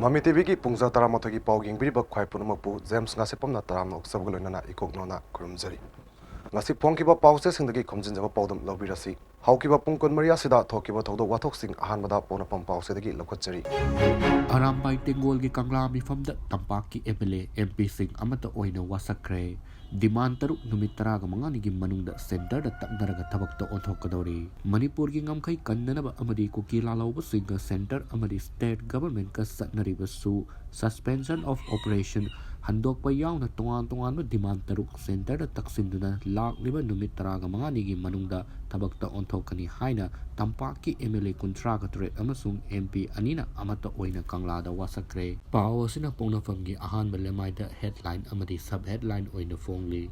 MAMI TV ki pungza taramoto ki pau gingbiriba khwai punamapu James ngasi pamna taramna uksabgaloinana ikoknona kurumjari ngasi phongkiba pause singdagi khomjinjaba paudam lobirasi haukiba pungkon maria sida thokiba thodo wathok sing ahanbada ponapam pause dagi lokhatjari Arambai Tengol ki Kangla mifamda tampaki MLA MP sing amata oina wasakre demand taruk numit taraga mangani gi manungda center da takdaraga thabakta onthokadori Manipur gi ngamkhai kannanaba amadi kuki lalawba singa center amadi state government ka satnariba su suspension of operation handokpa yauna tongan demand taruk center da taksinduna lakliba numit taraga mangani gi manungda thabakta onthokani haina tampaki MLA kuntraga tret amasung MP anina amata oina Kangla da wasakre pao sina pongnafam gi ahan belemai da headline amadi sub headline oina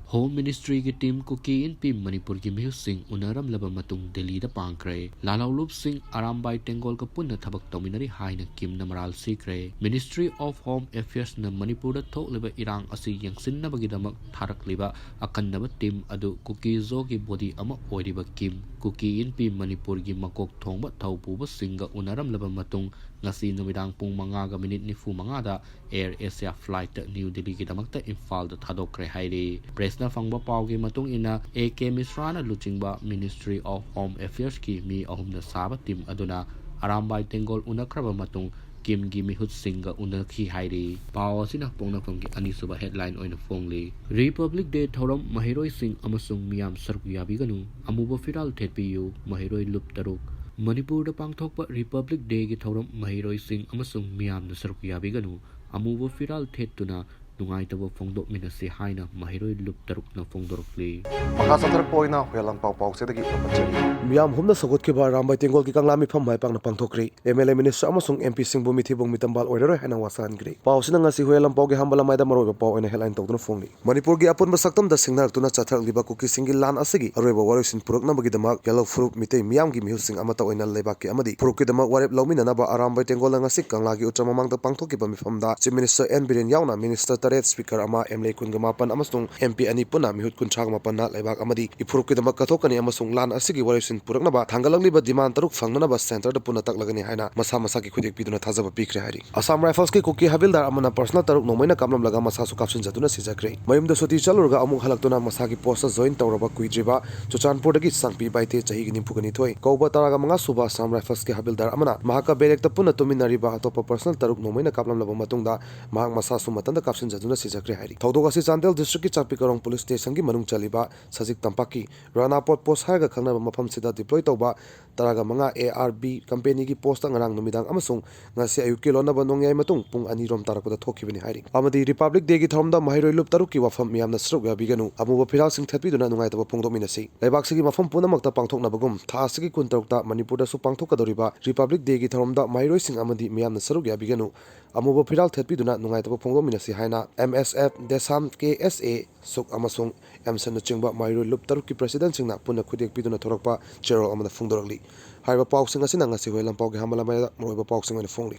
Home Ministry ki team ko KNP Manipur ki Mihus Singh unaram laba matung Delhi da pangkre Lalaw Lup Singh Arambai Tengol ka punna thabak tominari hai na kim na maral sikre Ministry of Home Affairs na Manipur da thok liba irang asi yang sinna bagidamak tharak liba akan naba team adu kuki zo ki body ama oiriba kim kuki KNP Manipur ki makok thongba thaupu ba singa unaram laba matung ngasi numidang pung manga ga minute ni fu manga da Air Asia flight New Delhi ki damakta Imphal da thadokre hairi Presna fangba paugi matung ina AK Misrana luchingba Ministry of Home Affairs ki mi ahum na saba team aduna Arambai Tengol unakraba matung Kim gi mihut singa unakhi hairi pao sina pongna fangki anisuba headline oina fongli Republic Day thoram mahiroi sing amasung miyam sarku yabiganu amuba firal thetpiyu mahiroi lup taruk Manipur da pangthokpa Republic Day gi thoram mahiroi sing amasung miyam na sarku yabiganu amuba firal thetuna nungaitaba fongdok minasi haina mahiroi lup taruk na fongdorokli makasa tharak poina hwelang pau pause dagi lokhatjari Miam humna sagot ke ba Rambai Tengol ki Kangla mi pham mai pang na pangthokri MLA minister amasung MP singbu mi thibong mitambal oiroi hana wasan gri pau sina ngasi hwelam pau ge hambala mai da maroi ba pau ena headline tawduna phongni Manipur gi apun ba saktam da singnar tuna chathak liba kuki singi lan asigi aroi ba waroisin puruk na bagi damak yellow fruit mitei miam gi mihu sing amata oina lebak ki amadi puruk ki damak warep lawmina na ba Arambai Tengol na ngasi Kangla gi utramamang da pangthoki ba mi pham da chief minister N Biren yauna minister taret speaker ama MLA kun gamapan amasung MP ani puna mihut kun chak mapan na lebak amadi ipuruk ki damak kathokani amasung lan asigi waroisin puruk na ba thangalangliba demand taruk fangnana ba center da puna taklagani haina masa ki khudek piduna thajaba pikre hari Assam Rifles ki kuki havildar amana personal taruk nomaina kamlam laga masa su kapsin jatuna sijakre mayum da soti chalurga amuk halaktuna masa ki post join tawraba kuidriba Chuchanpur dagi sangpi baite chahi gi nimphugani thoi kauba taraga manga suba Assam Rifles ki havildar amana mahaka berek ta puna tuminari ba atopa personal taruk nomaina kamlam laba matungda mahak masa su matanda kapsin jatuna sijakre hari thaudoga si Chandel district ki Chapikarong police station gi manung chaliba sajik tampaki Ranapot post haga khangna mafam sida deploy tawba taraga manga ARB company ki post ngarang numidang amasung ngasi ayuki lona banong yai matung pung ani rom tarakoda thokibani hairi amadi Republic Day ki thomda mahiroi lup taruk ki wafam miyamna sruk ya biganu amuba phiral sing thatpi duna nungai taba pungdok minasi leibak sigi mafam punamakta pangthokna bagum tha sigi kuntarukta Manipur da su pangthokadoriba Republic Day ki thomda mahiroi sing amadi miyamna sruk ya biganu amuba phiral thatpi duna nungai taba pungdok minasi haina MSF Desam KSA suk amasung MSN chingba mahiroi lup taruk ki president singna puna khudek piduna thorakpa chero amada fungdorali haiba pausing asina ngasi hoi lampau ge hamala mai moiba pausing ene phongli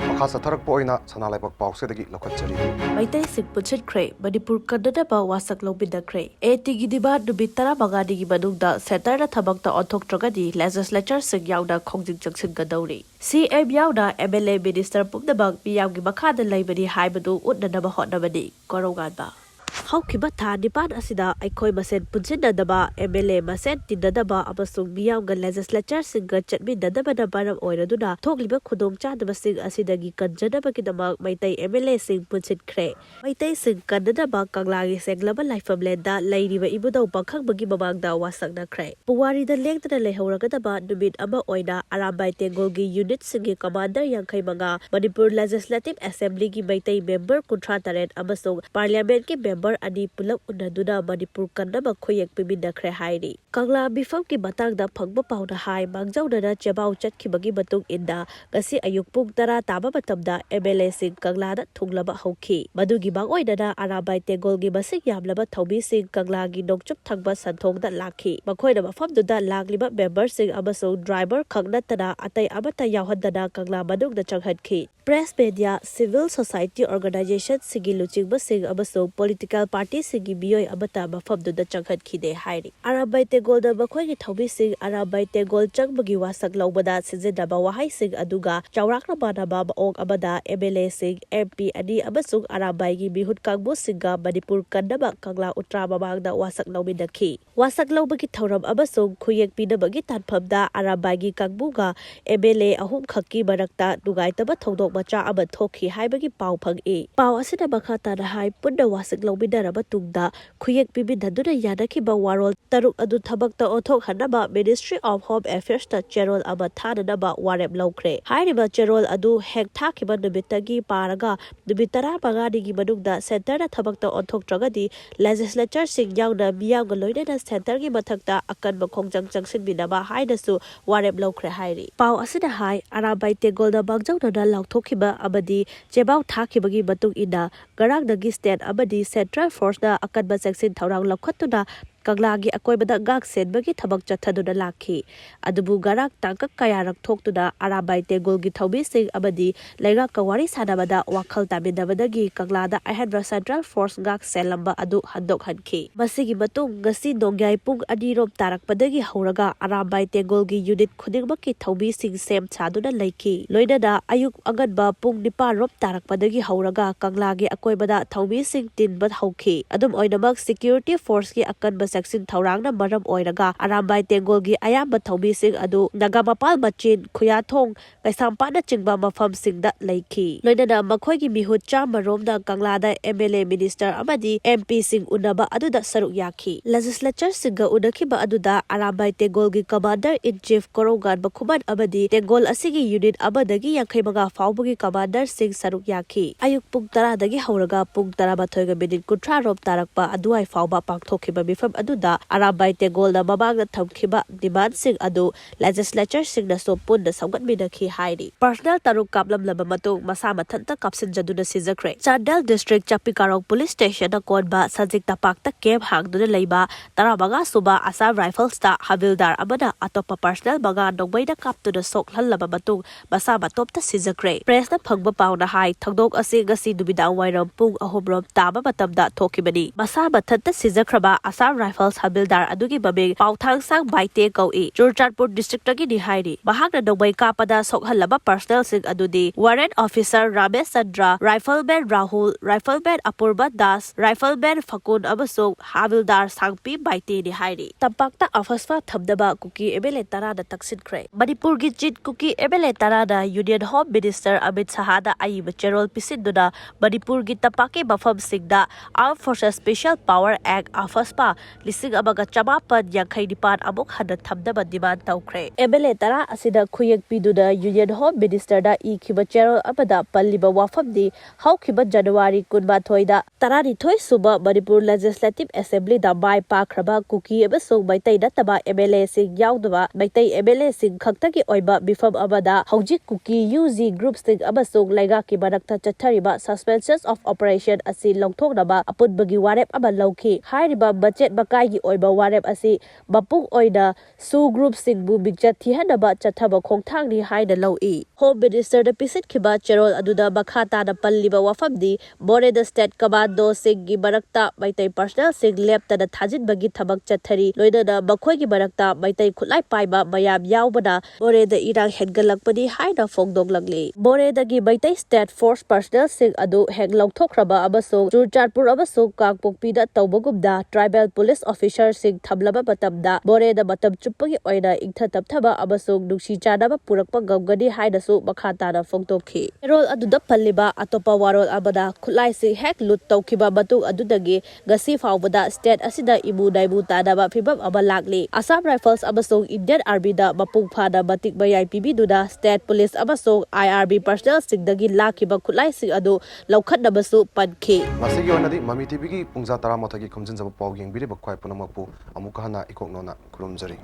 makasa tharak poina sanalaipak pause dagi lokhatjari Maitai sing puchet kre Manipur kadada ba wasak lobida kre eti gidiba dubitara bagadi gi badugda setar da thabak ta othok tragadi legislature sing yauda khongjing jangsing gadawri CM yauda MLA minister pumda bang piyam gi bakhada laibani haibadu utnana ba hotnabadi korogan ba Haukiba tha nipan asida aikoi masen punjinadaba MLA masen tinadaba amasung miyamga legislature singa chatminadaba na baram oiraduna thokliba khudong chadaba sing asidagi kanjanaba kidamak maitai MLA sing punchinkre maitai sing kanadaba Kanglagi senglaba laifamlenda lairiba ibudau pakhang mamangda wasaknakre puwarida lengtana leihawragadaba numit ama oina Arambai Tengol gi unit singi commander yankhai manga Manipur Legislative Assembly gi maitai member kuntra taret amasung parliament ki member ani pulap unaduna Manipur kannaba khoyek pimindakre hairi Kangla bifam ki matangda phangba pauna hai mangjawdana chabau chatkibagi matung inda ngasi ayuk pung 10 taba matamda MLA sing Kangla da thunglaba hauki madugi bang oidana Arambai Tengol gi masik yamlaba thaubi sing Kangla gi nokchup thangba santhong da lakhi makhoina mafamduda lagliba member sing amasung driver khangnatana atai amata yawhandana Kangla manung da changhankhi press media civil society organization sigi luchingba sing amasung political party sigi bioi abata mafamduda changhat khide hairi arabai tegol da bakhoi gi thobi sing arabai tegol changbagi wasak lawbada sijinaba wahai sing aduga chawrakna banaba baong abada MLA sing MP ani amasung arabai gi bihut kangbu singa manipur kandaba kangla utra babangda wasak lawmidakhi wasak lawbagi thoram amasung khuyek pinabagi tanphamda arabai gi kangbuga MLA ahum khakki barakta dugaitaba thodok macha aba thokhi haibagi pau phang-e pau asina makha tana hai punna wasak lawminaraba tungda khuyek pibidaduna yanakhiba warol taruk adu thabakta othok hanaba Ministry of Home Affairs ta cherol aba thananaba warep lawkhre hairiba cherol adu hek thakhiba numitagi paraga numit 15 gi manungda center na thabakta othoktragadi legislature sing yauna miyamga loinena center gi mathakta akanba khongjang changsinbinaba hainasu warep lawkhre hairi pau asina hai arabai tegolda bangjawna lawthokhiba abadi chebau thakibagi matung ina garangdagi state abadi central force na akanba changsin thorang lakhatuna Kaglagi akoibada gak senbagi thabak chathaduna lakhi adubu garak tangkak kayarak thoktuna arabai tegolgi thobi sing abadi leiga kawari sanabada wakhal tabidabadagi kaglada ahenra central force gak selamba adu handok hanki masigi matung ngasi dongyai pung anirom tarakpadagi hauraga arabai tegolgi unit khudingmaki thobi sing sem chaduna leiki loinada ayuk aganba pung nipa rom tarakpadagi hauraga kaglagi akoibada thobi sing tinbat hauki adum oinamak security force ki akanba Saksin Taurangna maram oiraga arambai tengolgi ayamba thobi sing adu nagamapal machin khuyathong kaisampana chingba mafam singda leiki loinana makhoi gi mihut chamaromda kanglada MLA minister amadi MP sing unaba aduda saruk yakhi legislature singa unakhiba aduda arambai tengolgi commander in chief korogan bakhuman abadi tengol asigi unit abadagi yankhaimaga faubagi commander sing saruk yakhi ayuk pung 10 dagi hauraga pung 12 ga minute 13 rom tarakpa aduai fauba pangthokhiba mifam aduda arabai tegol na mabangna thamkhiba demand sing adu legislature sing na so punna samgatminakhi hairi personal taruk kaplam laba matung masa mathanta kapsin jaduna sijakre Chandel district Chapikarong police station na konba sajik tapak ta camp hangduna leiba tarabaga suba Assam rifles ta havildar amana atopa personal baga nongbai na kaptuna sok hallaba matung masa matop ta sijakre press na phangba pauna hai thangdok ase gasi dubida wairam pung ahomrom taba matamda thokibani masa mathanta sijakraba Assam Rifles Havildar adugi babing pauthang sang baite kaui Churchatpur district tagi ni hairi bahagna nongbai kapada sokhalaba personnel sing adudi warrant officer Ramesh Chandra rifleman Rahul rifleman Apurba Das rifleman Fakun amasung Havildar sangpi baite ni hairi tampakta afasfa thamdaba kuki MLA tara da taksinkhre Manipur gi chit kuki MLA tara da Union Home Minister Amit Sahada ayiba cherol pisinduna Manipur gi tapake mafam singda Armed Forces Special Power Act afaspa lising amaga chamapan yankhai nipan amuk hana thamdaba demand tawkhre MLA tara asida khuyek piduna Union Home Minister da ikhiba cherol amada palliba wafamdi haukhiba January 12 da tarani thoi suba Manipur Legislative Assembly da bai pakraba kuki amasung maitai nataba MLA sing yaudaba maitai MLA sing khaktagi oiba bifam amada haujik kuki UZ group sing amasung laiga ki barakta chathariba suspensions of operation asi longthoknaba apunbagi warep ama lawki hairiba budget bakai gi oiba warep asi bapung oida su group sing bu bigjat thihanaba chathaba khongthang ni haina lawi Home Minister da pisit khiba cherol aduda bakhata na palliba wafamdi bore the state commando sing gi barakta maitai personal sing lepta da thajin bagi thabak chathari loina na bakhoi gi barakta maitai khulai paiba mayam yawbana bore da irang hengalakpani haina fogdong lagli bore da gi maitai state force personal sing adu heng longthokraba amasung Churchatpur amasung Kangpokpi da tawbagumda tribal police officer sing thamlaba matamda bore da matam chuppagi oina ingtha tapthaba amasung nungsi chanaba purakpa gamgani hainasu makhata na fogdokhi rol aduda palliba atopa warol abada khulai si hek lut tawkhiba matung adudagi gasi faubada state asida imu daibu tadaba phibam aba lakli Assam Rifles amasung Indian Army da mapung phada matik bayai pibiduna state police amasung IRB personnel singdagi lakhiba khulai sing adu laukhatnabasu pankhi masigi onadi MAMI TV gi pungja 13 gi khomjinjaba paw yengbiri bakhwai punamakpu amuka hana ikoknona khurumjari